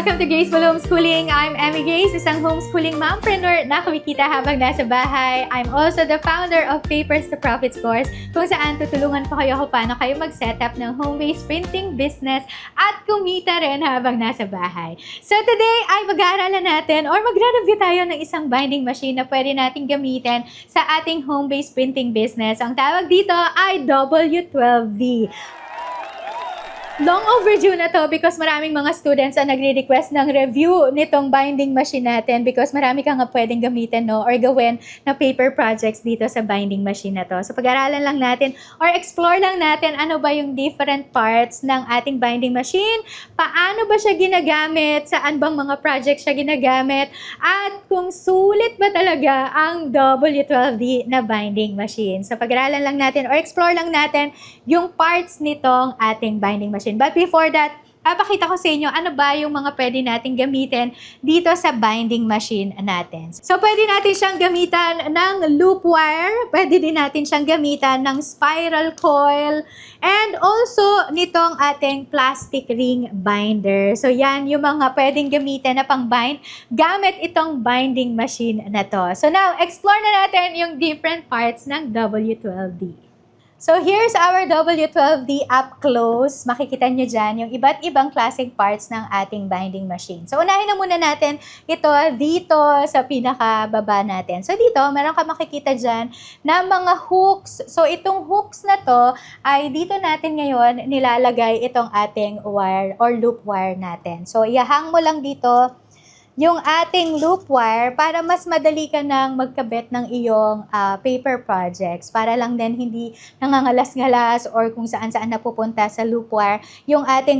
Welcome to Graceful Homeschooling. I'm Emmy Grace, isang homeschooling mompreneur na kumikita habang nasa bahay. I'm also the founder of Papers to Profits course, kung saan tutulungan ko kayo kung paano kayo mag-setup ng home-based printing business at kumita rin habang nasa bahay. So today ay mag-aaralan natin or magre-review tayo ng isang binding machine na pwede nating gamitin sa ating home-based printing business. Ang tawag dito ay W12D. Long overdue na to because maraming mga students ang nagre-request ng review nitong binding machine natin because marami ka nga pwedeng gamitin, no, or gawin na paper projects dito sa binding machine na to. So pag-aralan lang natin or explore lang natin ano ba yung different parts ng ating binding machine, paano ba siya ginagamit, saan bang mga projects siya ginagamit, at kung sulit ba talaga ang W12D na binding machine. So pag-aralan lang natin or explore lang natin yung parts nitong ating binding machine. But before that, papakita ko sa inyo ano ba yung mga pwede natin gamitin dito sa binding machine natin. So, pwede natin siyang gamitan ng loop wire, pwede din natin siyang gamitan ng spiral coil, and also nitong ating plastic ring binder. So, yan yung mga pwedeng gamitin na pang-bind gamit itong binding machine na to. So, now, explore na natin yung different parts ng W12D. So, here's our W12D up close. Makikita nyo dyan yung iba't ibang klaseng parts ng ating binding machine. So, unahin na muna natin ito dito sa pinakababa natin. So, dito, meron ka makikita dyan na mga hooks. So, itong hooks na to ay dito natin ngayon nilalagay itong ating wire or loop wire natin. So, ihang mo lang dito yung ating loop wire para mas madali ka nang magkabit ng iyong paper projects. Para lang din hindi nangangalas-ngalas or kung saan-saan napupunta sa loop wire yung ating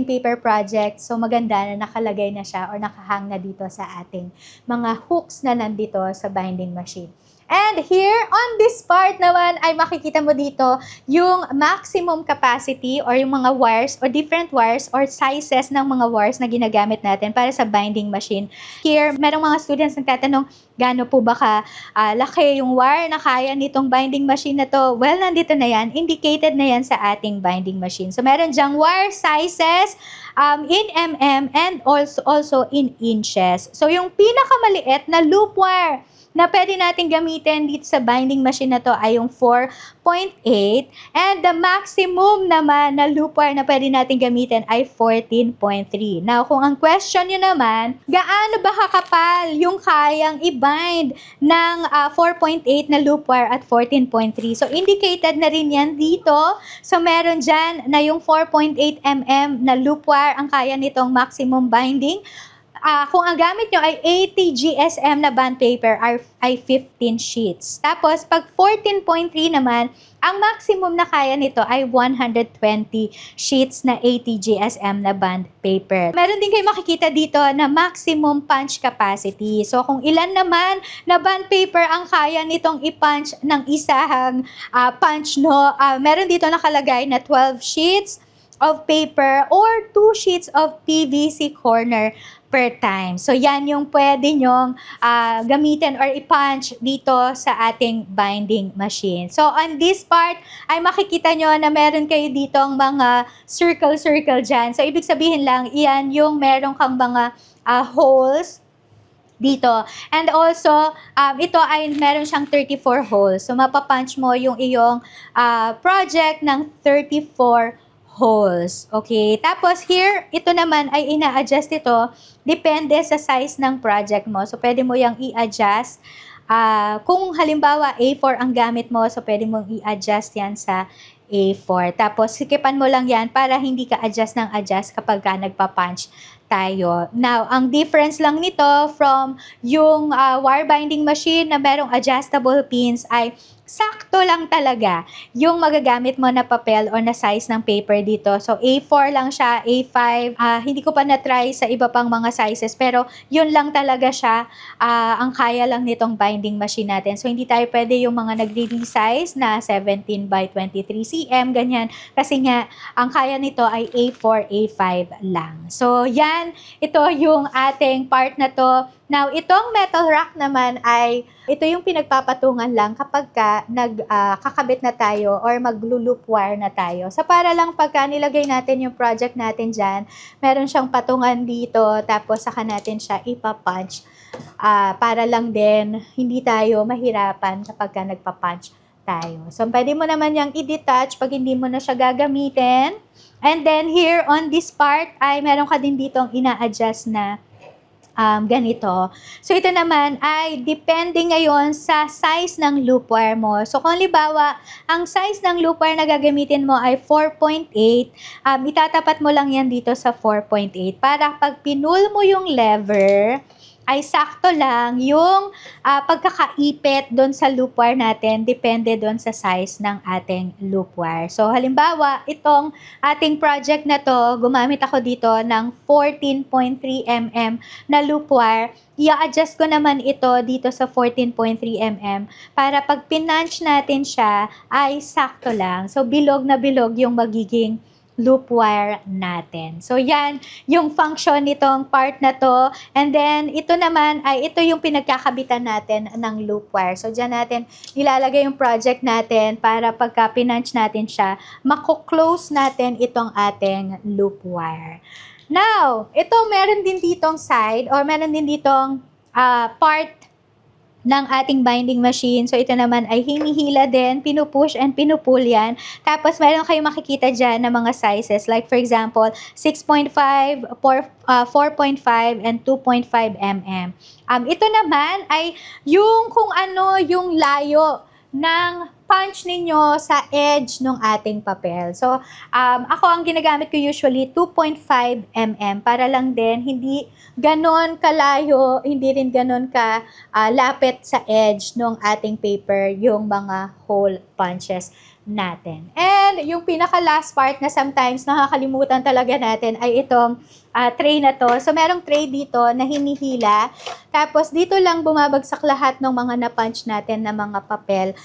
paper project. So maganda na nakalagay na siya or nakahang na dito sa ating mga hooks na nandito sa binding machine. And here, on this part naman, ay makikita mo dito yung maximum capacity or yung mga wires or different wires or sizes ng mga wires na ginagamit natin para sa binding machine. Here, merong mga students nagtatanong, gaano po ba laki yung wire na kaya nitong binding machine na to? Well, nandito na yan. Indicated na yan sa ating binding machine. So, meron dyang wire sizes in mm and also in inches. So, yung pinakamaliit na loop wire na pwede natin gamitin dito sa binding machine na to ay yung 4.8, and the maximum naman na loop wire na pwede natin gamitin ay 14.3. Now, kung ang question nyo naman, gaano ba kakapal yung kayang i-bind ng 4.8 na loop wire at 14.3? So, indicated na rin yan dito. So, meron dyan na yung 4.8 mm na loop wire ang kaya nitong maximum binding. Kung ang gamit nyo ay 80 GSM na bond paper ay 15 sheets. Tapos, pag 14.3 naman, ang maximum na kaya nito ay 120 sheets na 80 GSM na bond paper. Meron din kayo makikita dito na maximum punch capacity. So, kung ilan naman na bond paper ang kaya nitong i-punch ng isang punch, no? Meron dito nakalagay na 12 sheets of paper or 2 sheets of PVC corner per time. So, yan yung pwede nyong gamitin or i-punch dito sa ating binding machine. So, on this part, ay makikita nyo na meron kayo ditong mga circle-circle dyan. So, ibig sabihin lang, iyan yung meron kang mga holes dito. And also, ito ay meron siyang 34 holes. So, mapapunch mo yung iyong project ng 34 holes. Okay? Tapos here, ito naman ay ina-adjust ito depende sa size ng project mo. So, pwede mo yung i-adjust. Kung halimbawa A4 ang gamit mo, so pwede mong i-adjust yan sa A4. Tapos, sikipan mo lang yan para hindi ka adjust ng adjust kapag ka nagpa-punch tayo. Now, ang difference lang nito from yung wire binding machine na merong adjustable pins ay sakto lang talaga yung magagamit mo na papel o na size ng paper dito. So, A4 lang siya, A5. Hindi ko pa na-try sa iba pang mga sizes, pero yun lang talaga siya ang kaya lang nitong binding machine natin. So, hindi tayo pwede yung mga nagre-resize na 17 by 23 cm, ganyan. Kasi nga, ang kaya nito ay A4, A5 lang. So, yan. Ito yung ating part na to Now, itong metal rack naman ay, ito yung pinagpapatungan lang kapag kakabit na tayo or maglo-loop wire na tayo. So, para lang pagka nilagay natin yung project natin dyan, meron siyang patungan dito, tapos saka natin siya ipapunch. Para lang din, hindi tayo mahirapan kapag nagpa-punch tayo. So, pwede mo naman yung i-detach pag hindi mo na siya gagamitin. And then, here on this part, ay meron ka din ditong ina-adjust na ganito. So, ito naman ay depende ngayon sa size ng loop wire mo. So, kung halimbawa, ang size ng loop wire na gagamitin mo ay 4.8, itatapat mo lang yan dito sa 4.8 para pag pinul mo yung lever, ay sakto lang yung pagkakaipit doon sa loop wire natin, depende doon sa size ng ating loop wire. So, halimbawa, itong ating project na to, gumamit ako dito ng 14.3 mm na loop wire. I-adjust ko naman ito dito sa 14.3 mm para pag pinunch natin siya, ay sakto lang. So, bilog na bilog yung magiging loop wire natin. So, yan yung function nitong part na to. And then, ito naman ay ito yung pinagkakabitan natin ng loop wire. So, dyan natin ilalagay yung project natin para pagka pinunch natin siya, mako-close natin itong ating loop wire. Now, ito meron din ditong side or meron din ditong part ng ating binding machine. So, ito naman ay hinihila din, pinupush and pinupull yan. Tapos, meron kayong makikita dyan na mga sizes. Like, for example, 6.5, 4.5, and 2.5 mm. Ito naman ay yung kung ano yung layo ng punch ninyo sa edge ng ating papel. So, ako ang ginagamit ko usually 2.5 mm para lang din hindi ganon kalayo, hindi rin ganon ka lapit sa edge ng ating paper yung mga hole punches natin. And yung pinaka-last part na sometimes nakakalimutan talaga natin ay itong tray na to. So, merong tray dito na hinihila. Tapos, dito lang bumabagsak lahat ng mga na-punch natin na mga papel.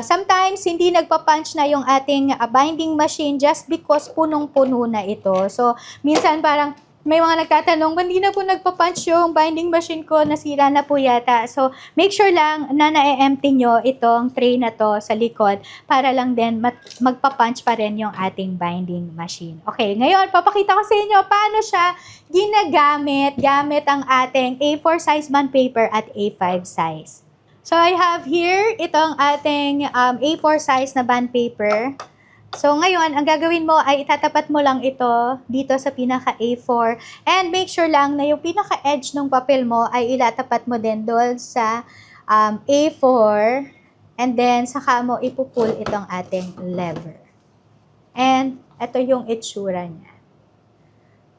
Sometimes, hindi nagpa-punch na yung ating binding machine just because punong-puno na ito. So, minsan parang may mga nagtatanong, hindi na po nagpa-punch yung binding machine ko, nasira na po yata. So, make sure lang na na-empty nyo itong tray na to sa likod para lang din magpa-punch pa rin yung ating binding machine. Okay, ngayon, papakita ko sa inyo paano siya ginagamit gamit ang ating A4 size bond paper at A5 size. So, I have here itong ating A4 size na bond paper. So, ngayon, ang gagawin mo ay itatapat mo lang ito dito sa pinaka A4 and make sure lang na yung pinaka-edge ng papel mo ay ilatapat mo din doon sa A4 and then saka mo ipupull itong ating lever. And ito yung itsura niya.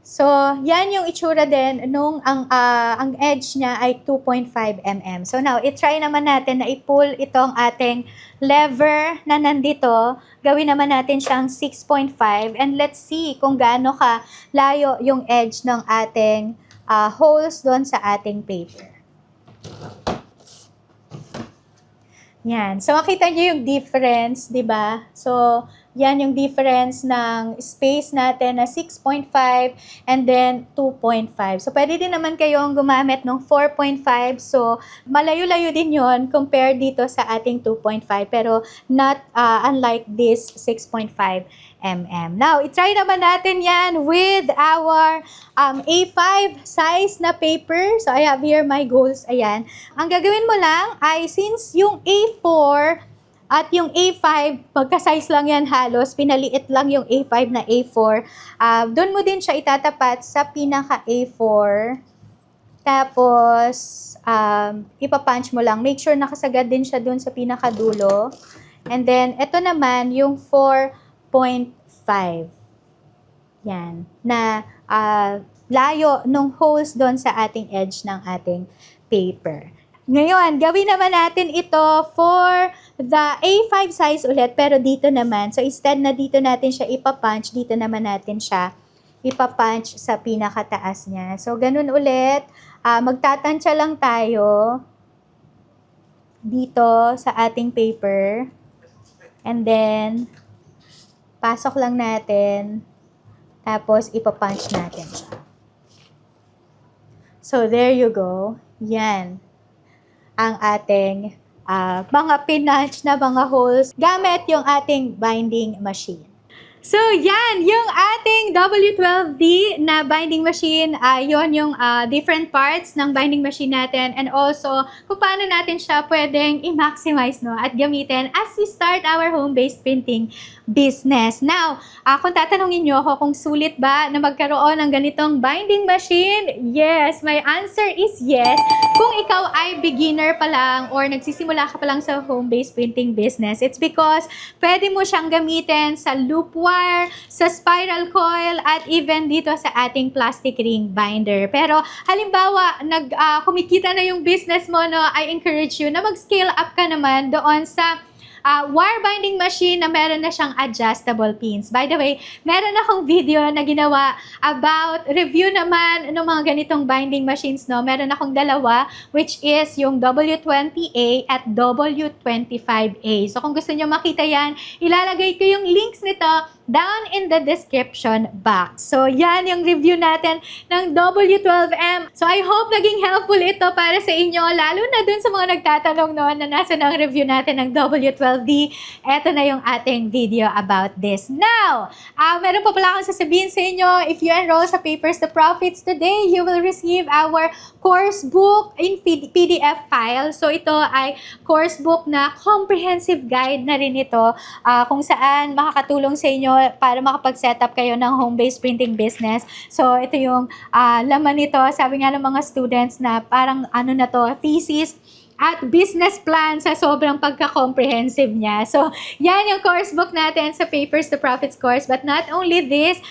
So, yan yung itsura din nung ang edge niya ay 2.5 mm. So, now, itry naman natin na i-pull itong ating lever na nandito. Gawin naman natin siyang 6.5 and let's see kung gaano ka layo yung edge ng ating holes doon sa ating paper. Yan. So, makita niyo yung difference, di ba? So, yan yung difference ng space natin na 6.5 and then 2.5. So, pwede din naman kayong gumamit ng 4.5. So, malayo-layo din yon compared dito sa ating 2.5 pero not unlike this 6.5 mm. Now, itry naman natin yan with our A5 size na paper. So, I have here my goals. Ayan. Ang gagawin mo lang ay since yung A4 at yung A5, pagka-size lang yan halos, pinaliit lang yung A5 na A4. Doon mo din siya itatapat sa pinaka-A4. Tapos, ipapunch mo lang. Make sure nakasagad din siya doon sa pinakadulo. And then, ito naman, yung 4.5. Yan. Na layo ng holes doon sa ating edge ng ating paper. Ngayon, gawin naman natin ito for the A5 size ulit, pero dito naman. So, instead na dito natin siya ipapunch, dito naman natin siya ipapunch sa pinakataas niya. So, ganun ulit. Magtatansya lang tayo dito sa ating paper. And then, pasok lang natin. Tapos, ipapunch natin siya. So, there you go. Yan ang ating mga pinunch na mga holes gamit yung ating binding machine. So, yan, yung ating W12D na binding machine, yon yung different parts ng binding machine natin, and also kung paano natin siya pwedeng i-maximize, no, at gamitin as we start our home-based printing business. Now, kung tatanungin nyo ako kung sulit ba na magkaroon ng ganitong binding machine, yes, my answer is yes. Kung ikaw ay beginner pa lang or nagsisimula ka pa lang sa home-based printing business, it's because pwede mo siyang gamitin sa loop wire, sa spiral coil, at even dito sa ating plastic ring binder. Pero halimbawa, kumikita na yung business mo, no, I encourage you na mag-scale up ka naman doon sa wire binding machine na meron na siyang adjustable pins. By the way, meron akong video na ginawa about review naman ng mga ganitong binding machines, no. Meron akong dalawa, which is yung W20A at W25A. So kung gusto nyo makita yan, ilalagay ko yung links nito down in the description box. So, yan yung review natin ng W12M. So, I hope naging helpful ito para sa inyo, lalo na dun sa mga nagtatanong noon na nasa ng review natin ng W12D. Ito na yung ating video about this. Now, meron pa pala akong sasabihin sa inyo. If you enroll sa Papers to Profits today, you will receive our course book in PDF file. So, ito ay course book na comprehensive guide na rin ito, kung saan makakatulong sa inyo para makapag-set up kayo ng home-based printing business. So, ito yung laman nito. Sabi nga ng mga students na parang ano na to, thesis at business plan sa sobrang pagka-comprehensive niya. So, yan yung course book natin sa Papers to Profits course. But not only this,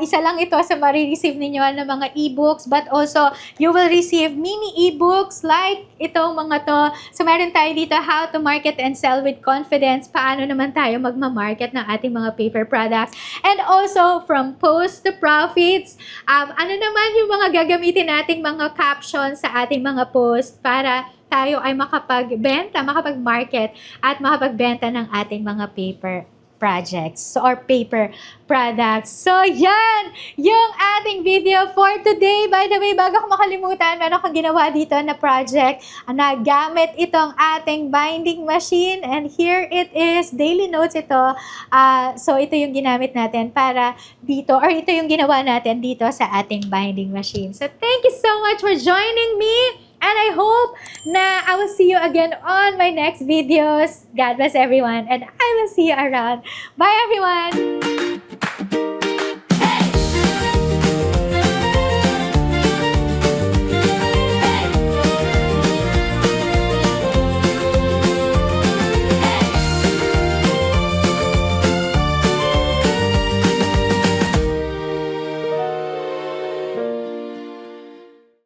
isa lang ito sa marireceive ninyo ng mga e-books, but also you will receive mini e-books like itong mga to. So, meron tayo dito, how to market and sell with confidence. Paano naman tayo magmamarket ng ating mga paper products. And also, from post to profits, ano naman yung mga gagamitin nating mga captions sa ating mga post para tayo ay makapagbenta, makapag-market, at makapagbenta ng ating mga paper projects or paper products. So, yan yung ating video for today. By the way, bago ko makalimutan, meron akong ginawa dito na project na gamit itong ating binding machine. And here it is. Daily notes ito. So, ito yung ginamit natin para dito, or ito yung ginawa natin dito sa ating binding machine. So, thank you so much for joining me. And I hope na I will see you again on my next videos. God bless everyone, and I will see you around. Bye, everyone!